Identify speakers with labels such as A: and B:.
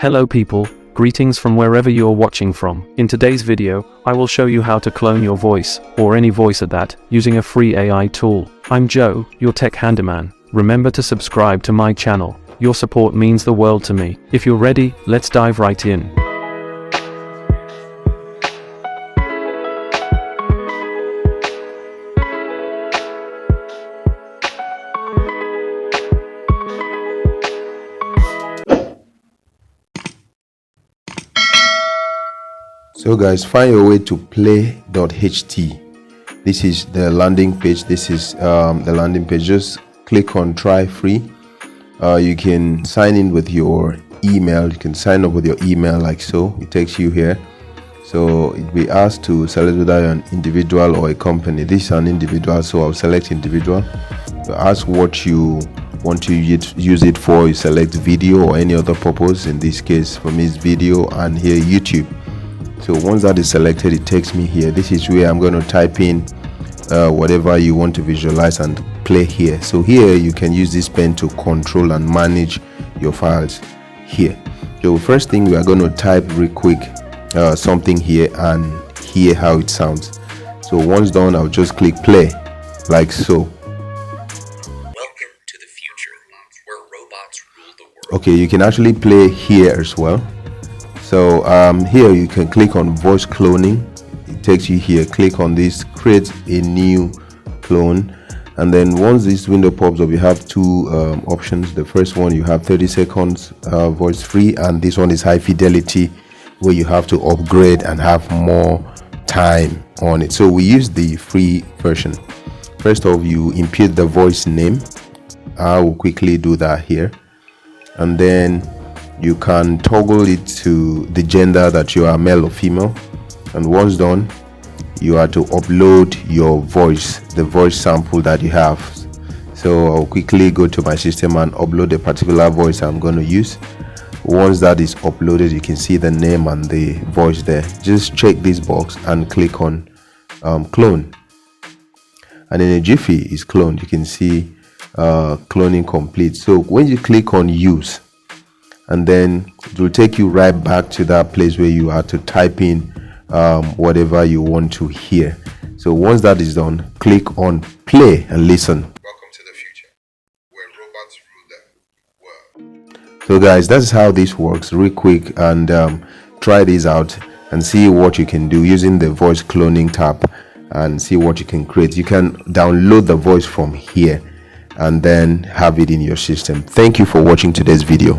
A: Hello people, greetings from wherever you are watching from. In today's video, I will show you how to clone your voice, or any voice at that, using a free AI tool. I'm Joe, your tech handyman. Remember to subscribe to my channel. Your support means the world to me. If you're ready, let's dive right in.
B: So guys, find your way to play.ht. This is the landing page. This is the landing page. Just click on try free. You can sign in with your email. You can sign up with your email like so. It takes you here. So it will be asked to select whether you're an individual or a company. This is an individual, so I'll select individual. So ask what you want to use it for. You select video or any other purpose. In this case, for me, it's video, and here YouTube. So once that is selected, it takes me here. This is where I'm going to type in whatever you want to visualize and play here. So here you can use this pen to control and manage your files here. So first thing, we are going to type real quick something here and hear how it sounds. So once done, I'll just click play like so.
C: Welcome to the future, where robots rule the world.
B: Okay, you can actually play here as well. So here you can click on voice cloning. It takes you here. Click on this, create a new clone, and then once this window pops up, you have two options. The first one, you have 30 seconds voice free, and this one is high fidelity, where you have to upgrade and have more time on it. So we use the free version. First off, you input the voice name. I will quickly do that here, and then you can toggle it to the gender that you are, male or female. And once done, you are to upload your voice, the voice sample that you have. So I'll quickly go to my system and upload a particular voice I'm going to use. Once that is uploaded, you can see the name and the voice there. Just check this box and click on clone, and in a jiffy is cloned. You can see cloning complete. So when you click on use, and then it will take you right back to that place where you are to type in whatever you want to hear. So once that is done, click on play and listen.
D: Welcome to the future, where robots rule the world.
B: So guys, that's how this works real quick, and try this out and see what you can do using the voice cloning tab, and see what you can create. You can download the voice from here and then have it in your system. Thank you for watching today's video.